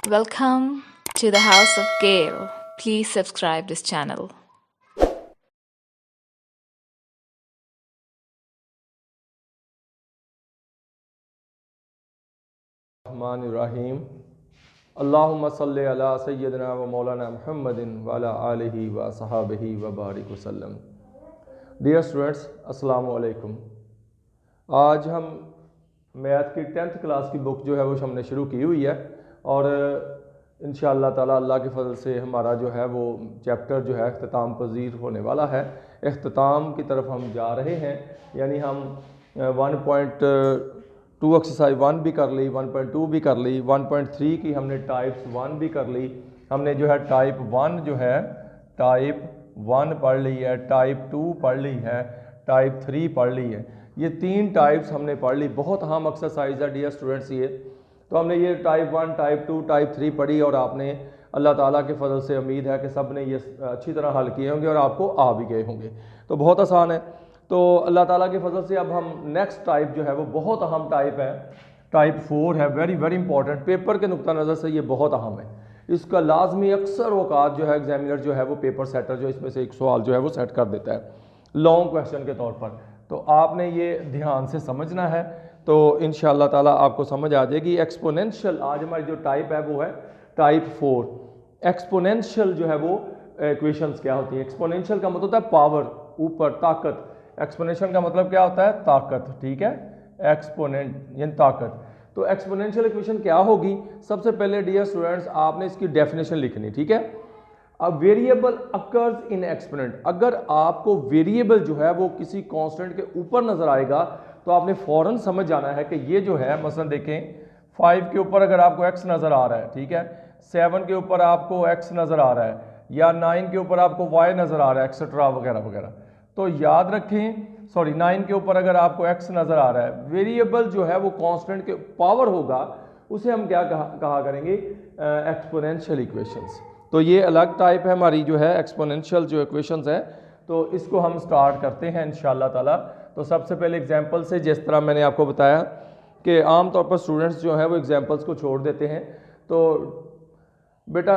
Welcome to the House of Gale. Please subscribe this channel. रहमानिर्रहीम अल्लाहुम्मा सल्लि अला सय्यिदना व मौलाना मुहम्मदिन व अला आलिहि व सहाबिहि व बारिक वसल्लम। डियर स्टूडेंट्स, अस्सलामु अलैकुम। आज हम मैथ की 10th क्लास की बुक जो है वो हमने शुरू की हुई है और इंशाअल्लाह ताला अल्लाह के फजल से हमारा जो है वो चैप्टर जो है इख्तिताम पजीर होने वाला है। इख्तिताम की तरफ हम जा रहे हैं, यानी हम 1.2 एक्सरसाइज 1 भी कर ली, 1.2 भी कर ली, 1.3 की हमने टाइप्स 1 भी कर ली। हमने जो है टाइप 1 जो है टाइप 1 पढ़ ली है, टाइप 2 पढ़ ली है, टाइप 3 पढ़ ली है। ये 3 टाइप्स हमने पढ़ ली। बहुत अहम एक्सरसाइज है डियर स्टूडेंट्स ये। तो हमने ये टाइप 1, टाइप 2, टाइप 3 पढ़ी और आपने अल्लाह ताला के फजल से उम्मीद है कि सब ने ये अच्छी तरह हल किए होंगे और आपको आ भी गए होंगे। तो बहुत आसान है। तो अल्लाह ताला के फजल से अब हम नेक्स्ट टाइप जो है वो बहुत अहम टाइप है, टाइप 4 है। वेरी वेरी इंपॉर्टेंट, पेपर के नुक्ता नज़र से ये बहुत अहम है। इसका लाजमी अक्सर औकात जो है एग्जामिनर जो है वो पेपर सेटर जो इसमें से एक सवाल जो है वो सेट कर देता है लॉन्ग क्वेश्चन के तौर पर। तो आपने ये ध्यान से समझना है, तो इंशाअल्लाह ताला आपको समझ आ जाएगी। एक्सपोनेंशियल आज हमारी जो टाइप है वो है टाइप 4। एक्सपोनेंशियल जो है वो इक्वेशंस क्या होती है? एक्सपोनेंशियल का मतलब होता है पावर, ऊपर, ताकत। एक्सपोनेंशियल का मतलब क्या होता है? ताकत, ठीक है। एक्सपोनेंट यानी ताकत। तो एक्सपोनेंशियल इक्वेशन क्या होगी? सबसे पहले डियर स्टूडेंट्स आपने इसकी डेफिनेशन लिखनी, ठीक है। A variable occurs in exponent. अगर आपको वेरिएबल जो है वो किसी कांस्टेंट के ऊपर नजर आएगा तो आपने फौरन समझ जाना है कि ये जो है, मसलन देखें 5 के ऊपर अगर आपको x नजर आ रहा है, ठीक है, 7 के ऊपर आपको x नजर आ रहा है, या 9 के ऊपर आपको y नजर आ रहा है, एक्सेट्रा वगैरह वगैरह। तो याद रखें, सॉरी 9 के ऊपर अगर आपको x नजर आ रहा है, वेरिएबल जो है वो कांस्टेंट के पावर होगा, उसे हम क्या कहा करेंगे? Exponential equations. तो ये अलग टाइप है हमारी जो है एक्सपोनेंशियल जो इक्वेशंस है। तो इसको हम स्टार्ट करते हैं इंशाअल्लाह ताला। तो सबसे पहले एग्जांपल से, जिस तरह मैंने आपको बताया कि आम तौर पर स्टूडेंट्स जो है वो एग्जांपल्स को छोड़ देते हैं, तो बेटा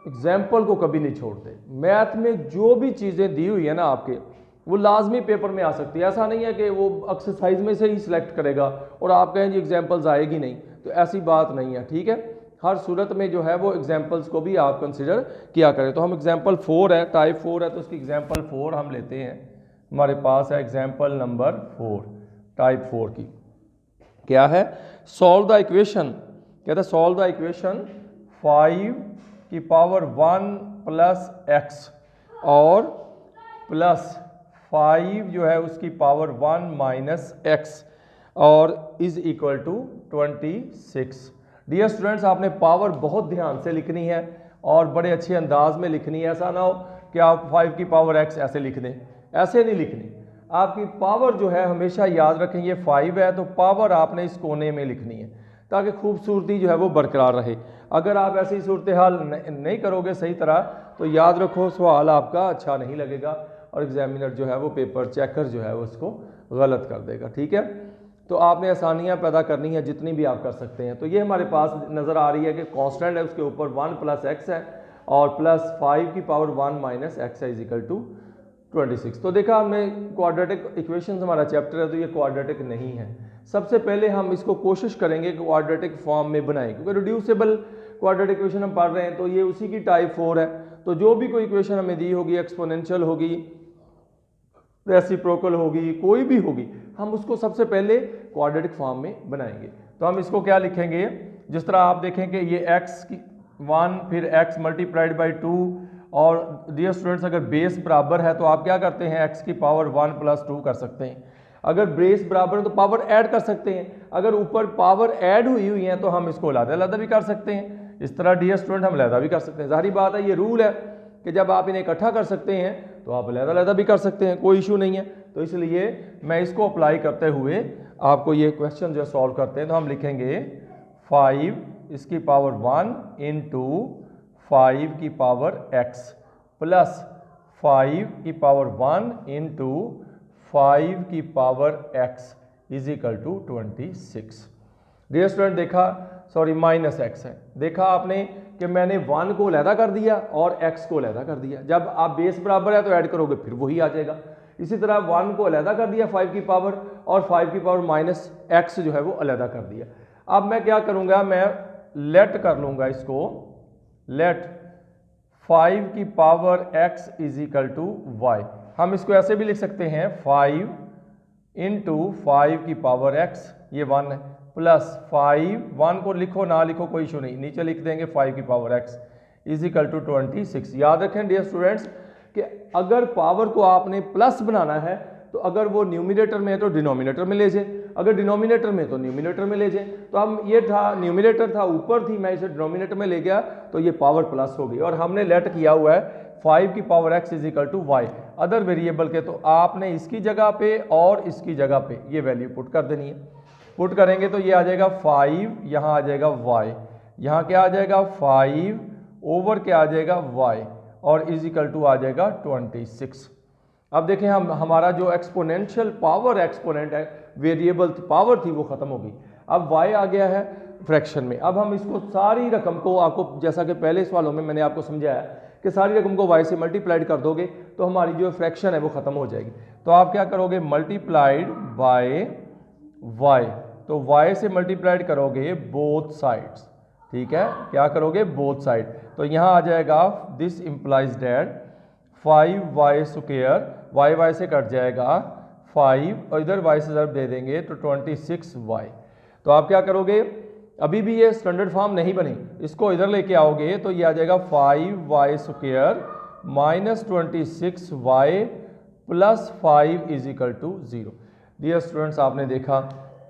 एग्जाम्पल को कभी नहीं छोड़ते। मैथ में जो भी चीज़ें दी हुई है ना आपके, वो लाजमी पेपर में आ सकती है। ऐसा नहीं है कि वो एक्सरसाइज में से ही सिलेक्ट करेगा और आप कहें जी एग्जाम्पल्स आएगी नहीं, तो ऐसी बात नहीं है, ठीक है। हर सूरत में जो है वो एग्जाम्पल्स को भी आप कंसिडर किया करें। तो हम एग्जाम्पल 4 है, टाइप 4 है, तो उसकी एग्जाम्पल 4 हम लेते हैं। हमारे पास है एग्जाम्पल नंबर 4 टाइप 4 की। क्या है? Solve the equation. कहता है सॉल्व द इक्वेशन 5 की पावर 1 प्लस एक्स और प्लस 5 जो है उसकी पावर 1 माइनस एक्स और is equal to 26। Dear students आपने पावर बहुत ध्यान से लिखनी है और बड़े अच्छे अंदाज में लिखनी है। ऐसा ना हो कि आप 5 की पावर एक्स ऐसे लिख दें, ऐसे नहीं लिखनी। आपकी पावर जो है हमेशा याद रखें, ये 5 है तो पावर आपने इस कोने में लिखनी है ताकि खूबसूरती जो है वो बरकरार रहे। अगर आप ऐसी सूरत हाल नहीं करोगे सही तरह, तो याद रखो सवाल आपका अच्छा नहीं लगेगा और एग्जामिनर जो है वो पेपर चेकर जो है वो उसको गलत कर देगा, ठीक है। तो आपने आसानियाँ पैदा करनी है जितनी भी आप कर सकते हैं। तो ये हमारे पास नज़र आ रही है कि कांस्टेंट है, उसके ऊपर 1 प्लस एक्स है और प्लस 5 की पावर 1 माइनस एक्स है इज इक्वल टू 26। तो देखा हमने क्वाड्रेटिक इक्वेशंस हमारा चैप्टर है, तो ये क्वाड्रेटिक नहीं है। सबसे पहले हम इसको कोशिश करेंगे कि क्वाड्रेटिक फॉर्म में बनाएं, क्योंकि रिड्यूसिबल क्वाड्रेटिक इक्वेशन हम पढ़ रहे हैं, तो ये उसी की टाइप 4 है। तो जो भी कोई इक्वेशन हमें दी होगी, एक्सपोनेंशियल होगी, रेसिप्रोकल होगी, कोई भी होगी, हम उसको सबसे पहले क्वाड्रेटिक फॉर्म में बनाएंगे। तो हम इसको क्या लिखेंगे? जिस तरह आप देखें कि ये x की 1 फिर x मल्टीप्लाइड बाई 2, और डियर स्टूडेंट्स अगर बेस बराबर है तो आप क्या करते हैं? x की पावर 1 प्लस 2 कर सकते हैं। अगर बेस बराबर है तो पावर ऐड कर सकते हैं। अगर ऊपर पावर ऐड हुई है तो हम इसको अलग भी कर सकते हैं। इस तरह डियर स्टूडेंट हम अलग भी कर सकते हैं। जाहिर बात है ये रूल है कि जब आप इन्हें इकट्ठा कर सकते हैं तो आप अलग भी कर सकते हैं, कोई इशू नहीं है। तो इसलिए मैं इसको अप्लाई करते हुए आपको ये क्वेश्चन जो सॉल्व करते हैं, तो हम लिखेंगे 5 इसकी पावर 1 इंटू 5 की पावर x प्लस 5 की पावर 1 इंटू 5 की power x is equal to 26। Dear student देखा सॉरी माइनस एक्स है। देखा आपने कि मैंने 1 को अलहदा कर दिया और x को अलहदा कर दिया। जब आप बेस बराबर है तो ऐड करोगे फिर वही आ जाएगा। इसी तरह 1 को अलहदा कर दिया 5 की पावर और 5 की पावर माइनस एक्स जो है वो अलहदा कर दिया। अब मैं क्या करूँगा, मैं लेट कर लूँगा इसको, लेट 5 की power x is equal to y. हम इसको ऐसे भी लिख सकते हैं 5 इंटू 5 की पावर x, ये 1 है, प्लस 1 को लिखो ना लिखो कोई इशू नहीं, नीचे लिख देंगे 5 की power x is equal to 26। याद रखें डियर स्टूडेंट्स कि अगर पावर को आपने प्लस बनाना है तो अगर वो न्यूमिनेटर में है तो डिनोमिनेटर में ले जाए, अगर डिनोमिनेटर में तो न्यूमिनेटर में ले जाए। तो हम ये था न्यूमिनेटर था ऊपर थी, मैं इसे डिनोमिनेटर में ले गया तो ये पावर प्लस हो गई और हमने लेट किया हुआ है 5 की power x is equal to y other variable के। तो आपने इसकी जगह पे और इसकी जगह पे ये वैल्यू पुट कर देनी है। पुट करेंगे तो ये आ जाएगा 5, यहाँ आ जाएगा y, यहाँ क्या आ जाएगा 5 ओवर क्या आ जाएगा y और इज इक्वल टू आ जाएगा 26। अब देखें हम हमारा जो एक्सपोनेंशियल पावर एक्सपोनेंट है वेरिएबल पावर थी वो खत्म हो गई। अब y आ गया है फ्रैक्शन में। अब हम इसको सारी रकम को, आपको जैसा कि पहले सवालों में मैंने आपको समझाया कि सारी रकम को y से मल्टीप्लाइड कर दोगे तो हमारी जो फ्रैक्शन है वो खत्म हो जाएगी। तो आप क्या करोगे, मल्टीप्लाइड बाय y, तो y से मल्टीप्लाइड करोगे बोथ साइड्स, ठीक है, क्या करोगे बोथ साइड। तो यहाँ आ जाएगा this implies that 5y square, y से कट जाएगा 5 और इधर y से ज़रूर दे देंगे तो 26y। तो आप क्या करोगे, अभी भी ये स्टैंडर्ड फॉर्म नहीं बनी, इसको इधर लेके आओगे तो ये आ जाएगा 5y square minus 26y plus 5 is equal to 0। Dear students आपने देखा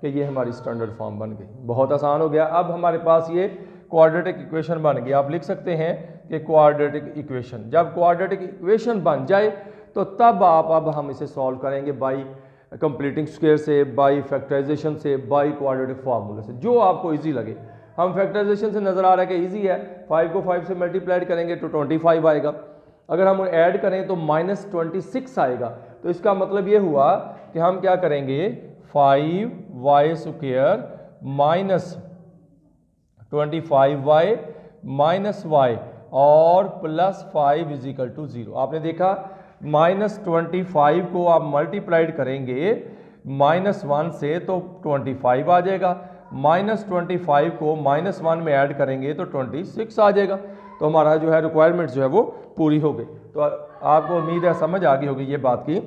कि ये हमारी स्टैंडर्ड फॉर्म बन गई, बहुत आसान हो गया। अब हमारे पास ये क्वाड्रेटिक इक्वेशन बन गई। आप लिख सकते हैं कि क्वाड्रेटिक इक्वेशन, जब क्वाड्रेटिक इक्वेशन बन जाए तो तब अब हम इसे सॉल्व करेंगे बाई कंप्लीटिंग स्क्वायर से, बाई फैक्टराइजेशन से, बाई क्वाड्रेटिक फार्मूले से, जो आपको इजी लगे। हम फैक्टराइजेशन से नज़र आ रहा है कि इजी है, 5 को 5 से मल्टीप्लाइड करेंगे तो 25 आएगा, अगर हम ऐड करें तो -26 आएगा। तो इसका मतलब ये हुआ कि हम क्या करेंगे 5y square minus 25y minus y और प्लस 5 इज इक्वल टू 0। आपने देखा -25 को आप मल्टीप्लाइड करेंगे -1 से तो 25 आ जाएगा, -25 को -1 में ऐड करेंगे तो 26 आ जाएगा। तो हमारा जो है रिक्वायरमेंट जो है वो पूरी हो गई। तो आपको उम्मीद है समझ आ गई होगी ये बात की।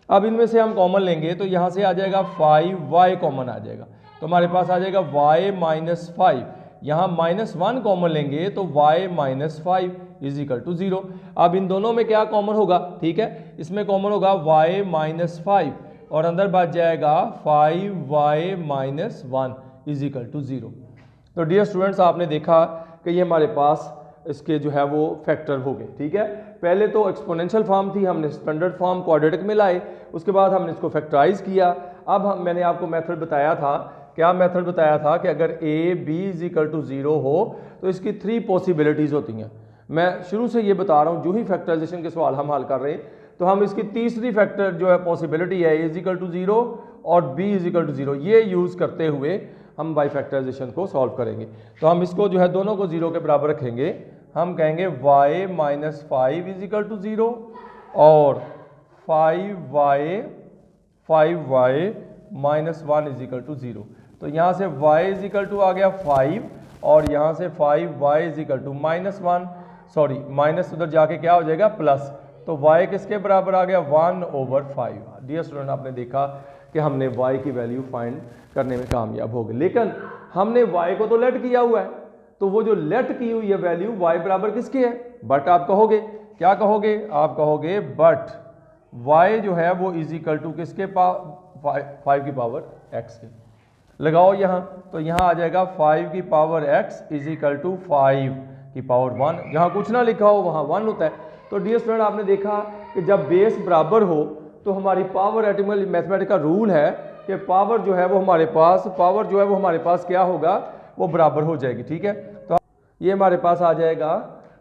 अब इनमें से हम कॉमन लेंगे तो यहाँ से आ जाएगा 5y कॉमन आ जाएगा, तो हमारे पास आ जाएगा y माइनस 5, यहाँ -1 कॉमन लेंगे तो y minus 5 is equal to 0। अब इन दोनों में क्या कॉमन होगा, ठीक है, इसमें कॉमन होगा y माइनस 5 और अंदर बच जाएगा 5y minus 1 is equal to 0। तो डियर स्टूडेंट्स आपने देखा कि ये हमारे पास इसके जो है वो फैक्टर हो गए, ठीक है। पहले तो एक्सपोनेंशियल फॉर्म थी, हमने स्टैंडर्ड फॉर्म क्वाड्रेटिक में लाए, उसके बाद हमने इसको फैक्टराइज किया। अब मैंने आपको मेथड बताया था, क्या मेथड बताया था कि अगर a b is equal to 0 हो तो इसकी 3 पॉसिबिलिटीज़ होती हैं। मैं शुरू से ये बता रहा हूँ, जो ही फैक्टराइजेशन के सवाल हम हल कर रहे हैं तो हम इसकी तीसरी फैक्टर जो है पॉसिबिलिटी है a इज इक्वल टू 0 और b इज इक्वल टू 0, ये यूज़ करते हुए हम बाई फैक्टराइजेशन को सॉल्व करेंगे। तो हम इसको जो है दोनों को 0 के बराबर रखेंगे, हम कहेंगे y minus 5 is equal to 0 और 5y minus 1 is equal to 0। तो यहाँ से y इज इक्वल टू आ गया 5 और यहाँ से 5y is equal to -1, sorry minus उधर जाके क्या हो जाएगा प्लस, तो y किसके बराबर आ गया 1/5। डियर स्टूडेंट आपने देखा कि हमने y की वैल्यू फाइंड करने में कामयाब हो गए, लेकिन हमने y को तो लेट किया हुआ है, तो वो जो लेट की हुई है वैल्यू y बराबर किसके है, बट आप कहोगे, क्या कहोगे, आप कहोगे बट y जो है वो इज इक्वल टू किसके 5 की पावर x के। लगाओ यहाँ, तो यहाँ आ जाएगा 5 की power x is equal to 5 की पावर 1, जहाँ कुछ ना लिखा हो वहाँ 1 होता है। तो डियर स्टूडेंट आपने देखा कि जब बेस बराबर हो तो हमारी पावर एटिमल मैथमेटिक्स का रूल है कि पावर जो है वो हमारे पास क्या होगा, वो बराबर हो जाएगी, ठीक है। तो ये हमारे पास आ जाएगा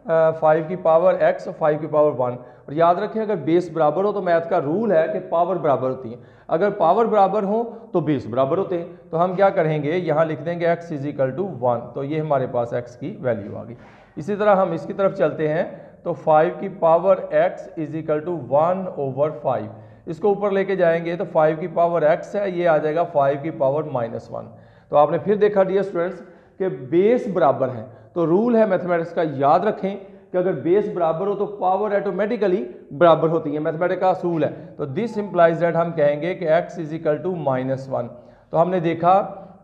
5 की पावर x और 5 की पावर 1। और याद रखें अगर बेस बराबर हो तो मैथ का रूल है कि पावर बराबर होती है, अगर पावर बराबर हो तो बेस बराबर होते हैं। तो हम क्या करेंगे, यहाँ लिख देंगे x इज इक्वल टू 1, तो ये हमारे पास x की वैल्यू आ गई। इसी तरह हम इसकी तरफ चलते हैं, तो 5 की power x is equal to 1/5, इसको ऊपर लेके जाएंगे तो 5 की पावर x है, ये आ जाएगा 5 की पावर -1। तो आपने फिर देखा डियर स्टूडेंट्स कि बेस बराबर है, तो रूल है मैथमेटिक्स का, याद रखें कि अगर बेस बराबर हो तो पावर ऑटोमेटिकली बराबर होती है, मैथमेटिक्स का असूल है। तो दिस इंप्लाइज दैट हम कहेंगे कि x इज इक्वल टू -1। तो हमने देखा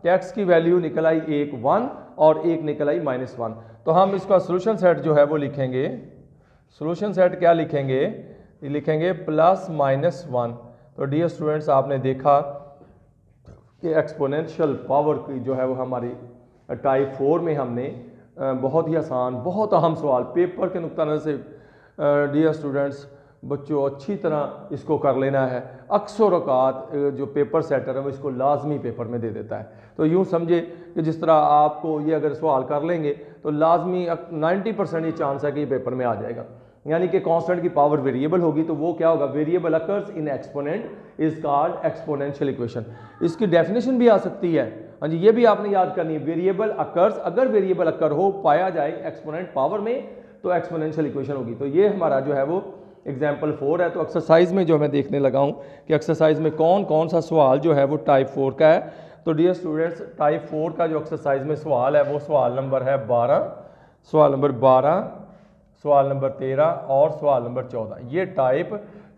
कि x की वैल्यू निकल आई एक 1 और एक निकल आई -1। तो हम इसका सोल्यूशन सेट जो है वो लिखेंगे, सोल्यूशन सेट क्या लिखेंगे, लिखेंगे +-1। तो डियर स्टूडेंट्स आपने देखा कि एक्सपोनेंशियल पावर की जो है वो हमारी टाइप 4 में हमने बहुत ही आसान, बहुत अहम सवाल पेपर के नुक्ता नज़र से डियर स्टूडेंट्स बच्चों अच्छी तरह इसको कर लेना है। अक्सर औकात जो पेपर सेटर है वो इसको लाजमी पेपर में दे देता है। तो यूँ समझे कि जिस तरह आपको ये अगर सवाल कर लेंगे तो लाजमी 90% ये चांस है कि ये पेपर में आ जाएगा। यानी कि कांस्टेंट की पावर वेरिएबल होगी तो वो क्या होगा, variable occurs in exponent is called exponential equation. इसकी डेफिनेशन भी आ सकती है, हाँ जी, ये भी आपने याद करनी है। वेरिएबल अकर्स, अगर वेरिएबल अकर हो पाया जाए एक्सपोनेंट पावर में तो एक्सपोनेंशियल इक्वेशन होगी। तो ये हमारा जो है वो एग्जाम्पल 4 है। तो एक्सरसाइज में जो मैं देखने लगा हूँ कि एक्सरसाइज में कौन कौन सा सवाल जो है वो टाइप 4 का है। तो डियर स्टूडेंट्स टाइप 4 का जो एक्सरसाइज में सवाल है वो सवाल नंबर है 12, सवाल नंबर 12, सवाल नंबर 13 और सवाल नंबर 14। ये टाइप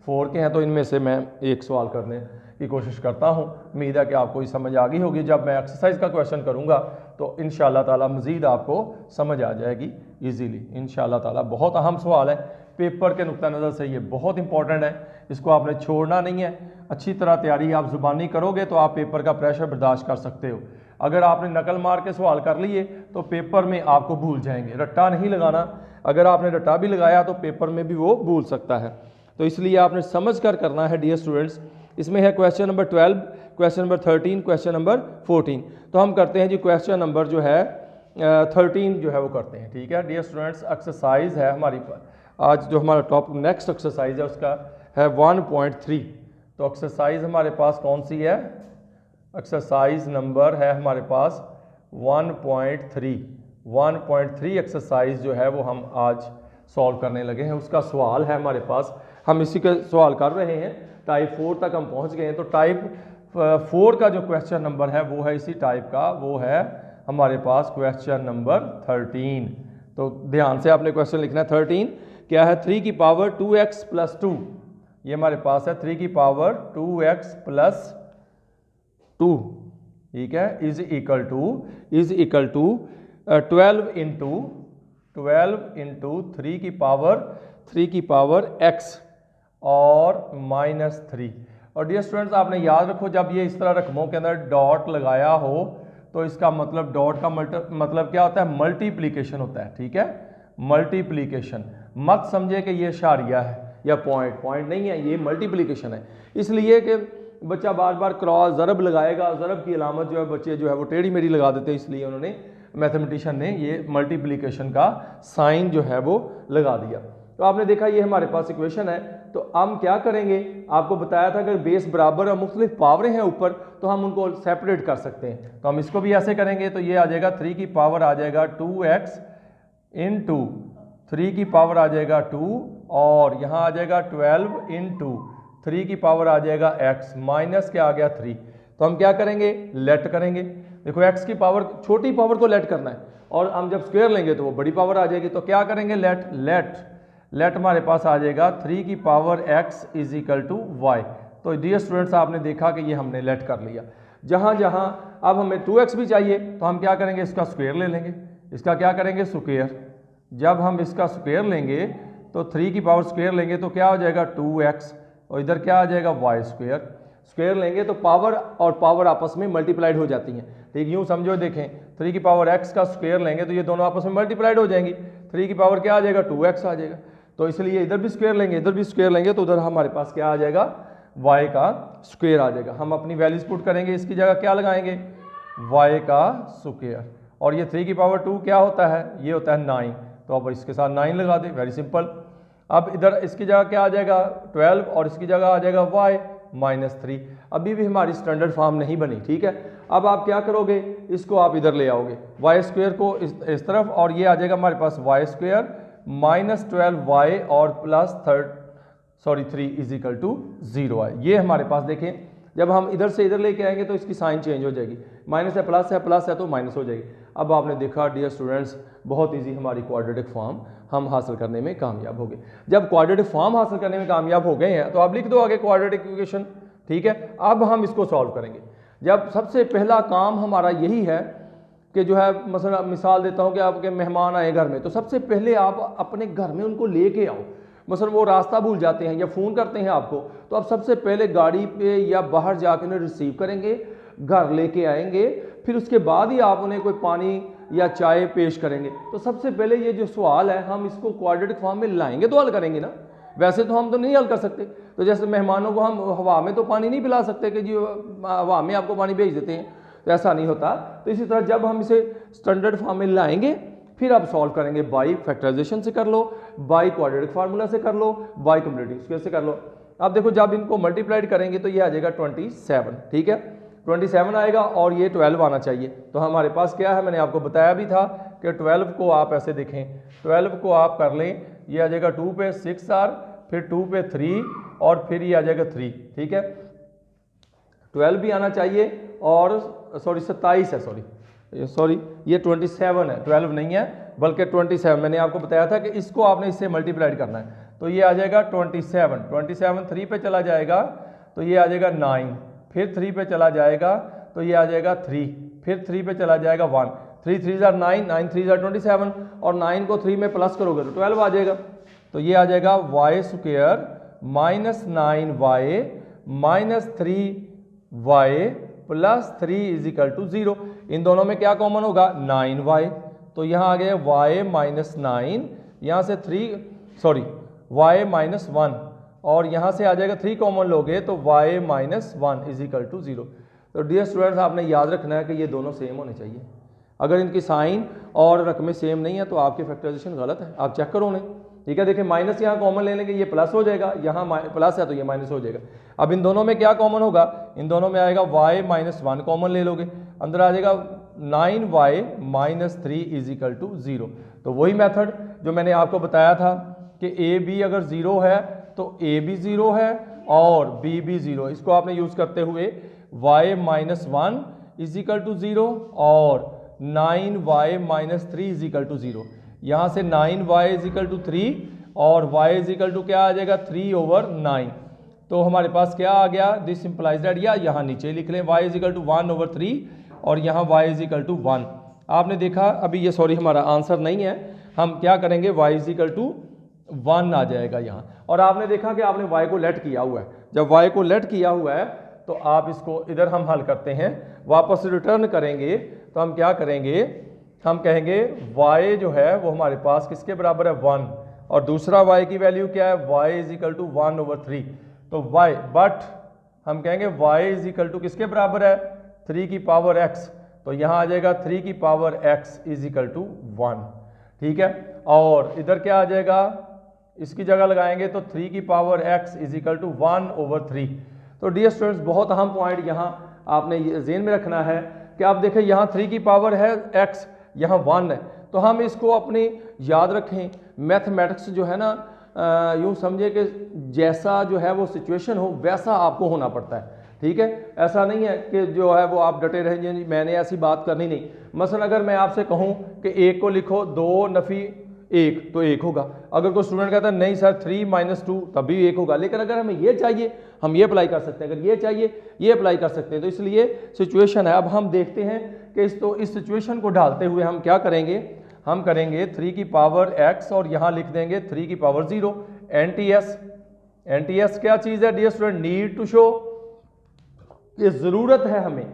4 के हैं। तो इनमें से मैं एक सवाल करने की कोशिश करता हूँ। उम्मीद है कि आपको ये समझ आ गई होगी। जब मैं एक्सरसाइज का क्वेश्चन करूँगा तो इंशाल्लाह ताला मज़ीद आपको समझ आ जाएगी ईजीली इंशाल्लाह ताला। बहुत अहम सवाल है पेपर के नुक्ता नज़र से, ये बहुत इंपॉर्टेंट है, इसको आपने छोड़ना नहीं है। अच्छी तरह तैयारी आप ज़ुबानी करोगे तो आप पेपर का प्रेशर बर्दाश्त कर सकते हो। अगर आपने नकल मार के सवाल कर लिए तो पेपर में आपको भूल जाएंगे। रट्टा नहीं लगाना, अगर आपने रट्टा भी लगाया तो पेपर में भी वो भूल सकता है। तो इसलिए आपने समझ कर करना है डियर स्टूडेंट्स। इसमें है question number 12, question number 13, question number 14। तो हम करते हैं जी क्वेश्चन नंबर जो है 13 जो है वो करते हैं। ठीक है डियर स्टूडेंट्स, एक्सरसाइज है हमारी आज जो हमारा टॉप नेक्स्ट एक्सरसाइज है उसका है 1.3। तो एक्सरसाइज हमारे पास कौन सी है, एक्सरसाइज नंबर है हमारे पास 1.3। 1.3 एक्सरसाइज जो है वो हम आज सॉल्व करने लगे हैं। उसका सवाल है हमारे पास, हम इसी का सवाल कर रहे हैं। टाइप 4 तक हम पहुंच गए हैं। तो टाइप 4 का जो क्वेश्चन नंबर है वो है इसी टाइप का, वो है हमारे पास क्वेश्चन नंबर 13। तो ध्यान से आपने क्वेश्चन लिखना है। 13 क्या है, 3 की पावर 2x प्लस 2, ये हमारे पास है 3 की पावर 2x प्लस 2, ठीक है, इज इक्वल टू 12 इंटू 3 की पावर x और -3। और डियर स्टूडेंट्स आपने याद रखो जब ये इस तरह रकमों के अंदर डॉट लगाया हो तो इसका मतलब डॉट का मतलब क्या होता है, मल्टीप्लिकेशन होता है। ठीक है, मल्टीप्लिकेशन, मत समझे कि ये इशारिया है या पॉइंट नहीं है, ये मल्टीप्लिकेशन है। इसलिए कि बच्चा बार बार क्रॉस ज़रब लगाएगा, ज़रब की अलामत जो है बच्चे जो है वो टेढ़ी मेढ़ी लगा देते हैं, इसलिए उन्होंने मैथमेटिशियन ने ये मल्टीप्लिकेशन का साइन जो है वो लगा दिया। तो आपने देखा ये हमारे पास इक्वेशन है। तो हम क्या करेंगे, आपको बताया था अगर बेस बराबर और मुख्तलिफ पावरें हैं ऊपर तो हम उनको सेपरेट कर सकते हैं। तो हम इसको भी ऐसे करेंगे। तो ये आ जाएगा 3 की पावर आ जाएगा 2x इंटू 3 की पावर आ जाएगा 2 और यहाँ आ जाएगा 12 इंटू 3 की पावर आ जाएगा x माइनस क्या आ गया 3। तो हम क्या करेंगे, लेट करेंगे। देखो x की पावर, छोटी पावर को लेट करना है और हम जब स्क्वायर लेंगे तो वो बड़ी पावर आ जाएगी। तो क्या करेंगे, लेट हमारे पास आ जाएगा 3 की power x is equal to y. तो डियर स्टूडेंट्स आपने देखा कि ये हमने लेट कर लिया। जहाँ जहाँ अब हमें 2x भी चाहिए तो हम क्या करेंगे, इसका स्क्वायर ले लेंगे। इसका क्या करेंगे, स्क्वायर। जब हम इसका स्क्वायर लेंगे तो 3 की पावर स्क्वायर लेंगे तो क्या हो जाएगा 2x और इधर क्या आ जाएगा y स्क्वायर। स्क्वायर लेंगे तो पावर और पावर आपस में मल्टीप्लाइड हो जाती हैं। ठीक, यूँ समझो, देखें 3 की पावर x का स्क्वायर लेंगे तो ये दोनों आपस में मल्टीप्लाइड हो जाएंगी। 3 की पावर क्या आ जाएगा 2x आ जाएगा। तो इसलिए इधर भी स्क्वायर लेंगे, इधर भी स्क्वायर लेंगे तो उधर हमारे पास क्या आ जाएगा, y का स्क्वायर आ जाएगा। हम अपनी वैल्यूज पुट करेंगे, इसकी जगह क्या लगाएंगे, y का स्क्वायर। और ये 3 की पावर 2 क्या होता है, ये होता है 9। तो आप इसके साथ 9 लगा दें, वेरी सिंपल। अब इधर इसकी जगह क्या आ जाएगा 12 और इसकी जगह आ जाएगा y -3। अभी भी हमारी स्टैंडर्ड फॉर्म नहीं बनी, ठीक है। अब आप क्या करोगे, इसको आप इधर ले आओगे, y² को इस तरफ, और ये आ जाएगा हमारे पास y² -12y और प्लस 3 इज इक्वल टू 0 है। ये हमारे पास देखें, जब हम इधर से इधर लेके आएंगे तो इसकी साइन चेंज हो जाएगी, माइनस है प्लस है तो माइनस हो जाएगी। अब आपने देखा डियर स्टूडेंट्स, बहुत इजी हमारी क्वाड्रेटिक फॉर्म हम हासिल करने में कामयाब हो गए। जब क्वाड्रेटिक फॉर्म हासिल करने में कामयाब हो गए हैं तो आप लिख दो आगे क्वाड्रेटिक इक्वेशन, ठीक है। अब हम इसको सॉल्व करेंगे। जब सबसे पहला काम हमारा यही है कि जो है, मसला मिसाल देता हूँ कि आपके मेहमान आए घर में, तो सबसे पहले आप अपने घर में उनको लेके आओ। मसलन वो रास्ता भूल जाते हैं या फ़ोन करते हैं आपको, तो आप सबसे पहले गाड़ी पे या बाहर जाकर उन्हें रिसीव करेंगे, घर लेके आएंगे, फिर उसके बाद ही आप उन्हें कोई पानी या चाय पेश करेंगे। तो सबसे पहले ये जो सवाल है हम इसको क्वाड्रेटिक फॉर्म में लाएंगे तो हल करेंगे ना, वैसे तो हम तो नहीं हल कर सकते। तो जैसे मेहमानों को हम हवा में तो पानी नहीं पिला सकते कि जी हवा में आपको पानी भेज देते हैं, तो ऐसा नहीं होता। तो इसी तरह जब हम इसे स्टैंडर्ड फॉर्म में लाएंगे फिर आप सॉल्व करेंगे, बाई फैक्टराइजेशन से कर लो, बाई क्वाड्रेटिक फार्मूला से कर लो, बाई कम्युलेटिव स्क्वायर से कर लो। अब देखो जब इनको मल्टीप्लाइड करेंगे तो ये आ जाएगा 27, ठीक है, 27 आएगा और ये 12 आना चाहिए। तो हमारे पास क्या है, मैंने आपको बताया भी था कि 12 को आप ऐसे देखें, 12 को आप कर लें, ये आ जाएगा 2 पे 6R, फिर 2 पे 3 और फिर ये आ जाएगा 3, ठीक है। 12 भी आना चाहिए और सॉरी 27 है, सॉरी ये 27 है, 12 नहीं है बल्कि 27। मैंने आपको बताया था कि इसको आपने इससे मल्टीप्लाइड करना है, तो ये आ जाएगा 27 3 पे चला जाएगा तो ये आ जाएगा 9, फिर 3 पे चला जाएगा तो ये आ जाएगा 3, फिर 3 पे चला जाएगा 1, 3 3 9, 9 3 27 और 9 को 3 में प्लस करोगे तो 12 आ जाएगा। तो ये आ जाएगा y² -9y -3y plus 3 is equal to 0। इन दोनों में क्या कॉमन होगा 9y, तो यहाँ आ गया y -9, यहाँ से y -1 और यहाँ से आ जाएगा 3 कॉमन लोगे तो y -1 इज इक्वल टू 0। तो डियर स्टूडेंट्स आपने याद रखना है कि ये दोनों सेम होने चाहिए। अगर इनकी साइन और रकमें सेम नहीं है तो आपकी फैक्टराइजेशन गलत है, आप चेक करो उन्हें, ठीक है। देखिए माइनस यहाँ कॉमन ले लेंगे, ये प्लस हो जाएगा, यहाँ प्लस है तो ये माइनस हो जाएगा। अब इन दोनों में क्या कॉमन होगा, इन दोनों में आएगा y -1 कॉमन ले लोगे, अंदर आ जाएगा 9y -3 इज इक्वल टू 0। तो वही मेथड जो मैंने आपको बताया था कि a b अगर 0 है तो a भी 0 है और b भी 0, इसको आपने यूज़ करते हुए y -1 इज इक्वल टू 0 और 9y -3 इज इक्वल टू 0। यहाँ से 9y इज इक्वल टू 3 और y इज इक्वल टू क्या आ जाएगा 3/9। तो हमारे पास क्या आ गया, दिस इंप्लाइज दैट, या यहाँ नीचे लिख लें y इज इक्वल टू 1/3 और यहाँ y इज इक्वल टू 1। आपने देखा अभी ये सॉरी हमारा आंसर नहीं है, हम क्या करेंगे y इज इक्वल टू 1 आ जाएगा यहाँ। और आपने देखा कि आपने y को लेट किया हुआ है, जब y को लेट किया हुआ है तो आप इसको इधर हम हल करते हैं, वापस रिटर्न करेंगे तो हम क्या करेंगे, हम कहेंगे y जो है वो हमारे पास किसके बराबर है 1 और दूसरा y की वैल्यू क्या है y इज इक्वल टू 1/3। तो y बट हम कहेंगे y इज इक्वल टू किसके बराबर है 3 की पावर x, तो यहाँ आ जाएगा 3 की power x is equal to 1, ठीक है। और इधर क्या आ जाएगा, इसकी जगह लगाएंगे तो 3 की power x is equal to 1/3। तो डियर स्टूडेंट्स बहुत अहम पॉइंट यहाँ आपने ज़हन में रखना है कि आप देखें यहाँ 3 की पावर है x, यहाँ 1 है, तो हम इसको अपनी याद रखें। मैथमेटिक्स जो है ना यूँ समझे कि जैसा जो है वो सिचुएशन हो वैसा आपको होना पड़ता है, ठीक है। ऐसा नहीं है कि जो है वो आप डटे रहें, मैंने ऐसी बात करनी नहीं। मसलन अगर मैं आपसे कहूँ कि 1 को लिखो 2 नफ़ी 1 तो 1 होगा, अगर कोई स्टूडेंट कहता है नहीं सर 3 - 2 तब भी 1 होगा, लेकिन अगर हमें ये चाहिए हम ये अप्लाई कर सकते हैं, अगर ये चाहिए ये अप्लाई कर सकते हैं। तो इसलिए सिचुएशन है। अब हम देखते हैं कि इस सिचुएशन को ढालते हुए हम क्या करेंगे, हम करेंगे 3 की पावर x और यहाँ लिख देंगे 3 की पावर 0 NTS। NTS क्या चीज़ है dear student, need to show, ये ज़रूरत है हमें,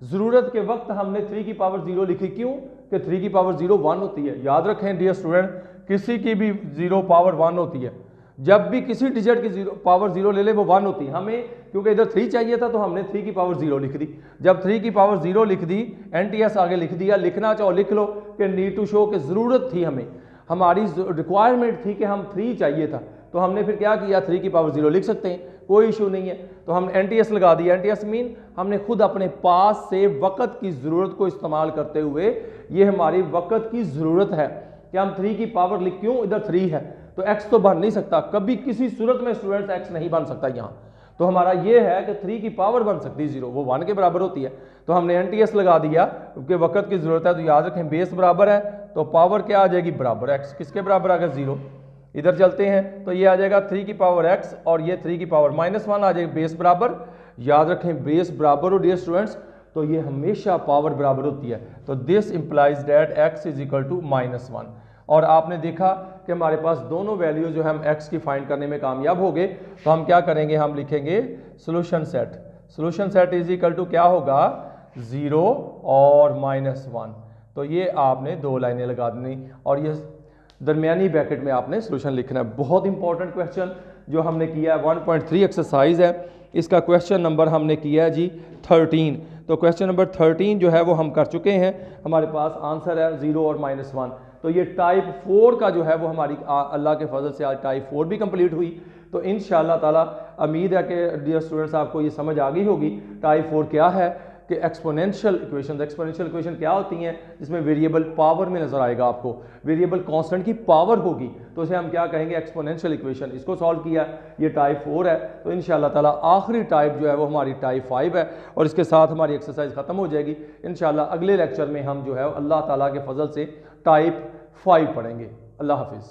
ज़रूरत के वक्त हमने 3 की पावर 0 लिखी, क्यों कि 3 की पावर 0 1 होती है। याद रखें डियर स्टूडेंट, किसी की भी 0 पावर 1 होती है, जब भी किसी डिजिट की पावर 0 ले ले वो 1 होती है। हमें क्योंकि इधर 3 चाहिए था तो हमने 3 की पावर 0 लिख दी। जब 3 की पावर 0 लिख दी, NTS आगे लिख दिया, लिखना चाहो लिख लो कि नीड टू शो कि ज़रूरत थी हमें। हमारी रिक्वायरमेंट थी कि हम 3 चाहिए था, तो हमने फिर क्या किया, 3 की पावर 0 लिख सकते हैं, कोई इशू नहीं है। तो हम NTS लगा दिया। NTS मीन हमने खुद अपने पास से वक़्त की ज़रूरत को इस्तेमाल करते हुए, ये हमारी वक़्त की ज़रूरत है कि हम 3 की पावर लिख, क्यों, इधर 3 है तो x तो बन नहीं सकता, कभी किसी सूरत में स्टूडेंट्स x नहीं बन सकता यहाँ। तो हमारा ये है कि 3 की पावर बन सकती है 0, वो 1 के बराबर होती है। तो हमने NTS लगा दिया क्योंकि वक़्त की ज़रूरत है। तो याद रखें बेस बराबर है तो पावर क्या आ जाएगी, बराबर x, किसके बराबर आ गया, 0। इधर चलते हैं तो ये आ जाएगा 3 की पावर x और ये 3 की पावर -1 आ जाएगी, बेस बराबर। याद रखें बेस बराबर हो डियर स्टूडेंट्स, तो ये हमेशा पावर बराबर होती है। तो this implies that x is equal to -1। और आपने देखा कि हमारे पास दोनों वैल्यू जो है हम x की फाइंड करने में कामयाब हो गए। तो हम क्या करेंगे, हम लिखेंगे solution set. Solution set is equal to क्या होगा, 0 और -1। तो ये आपने 2 लाइनें लगा देनी और ये दरमियानी ब्रैकेट में आपने सोल्यूशन लिखना है। बहुत इंपॉर्टेंट क्वेश्चन जो हमने किया है, 1.3 एक्सरसाइज है, इसका क्वेश्चन नंबर हमने किया है जी 13। तो क्वेश्चन नंबर 13 जो है वो हम कर चुके हैं, हमारे पास आंसर है 0 और -1। तो ये टाइप 4 का जो है वो हमारी अल्लाह के फजल से आज टाइप 4 भी कंप्लीट हुई। तो इंशाअल्लाह ताला उम्मीद है कि डियर स्टूडेंट्स आपको ये समझ आ गई होगी टाइप 4 क्या है, कि एक्सपोनेंशियल इक्वेशन क्या होती हैं, जिसमें वेरिएबल पावर में नजर आएगा आपको, वेरिएबल कांस्टेंट की पावर होगी, तो इसे हम क्या कहेंगे, एक्सपोनेंशियल इक्वेशन। इसको सॉल्व किया, ये टाइप 4 है। तो इंशाअल्लाह ताला आखिरी टाइप जो है वो हमारी टाइप 5 है और इसके साथ हमारी एक्सरसाइज खत्म हो जाएगी। इंशाअल्लाह अगले लेक्चर में हम जो है अल्लाह ताला के फजल से टाइप 5 पढ़ेंगे। अल्लाह हाफिज़।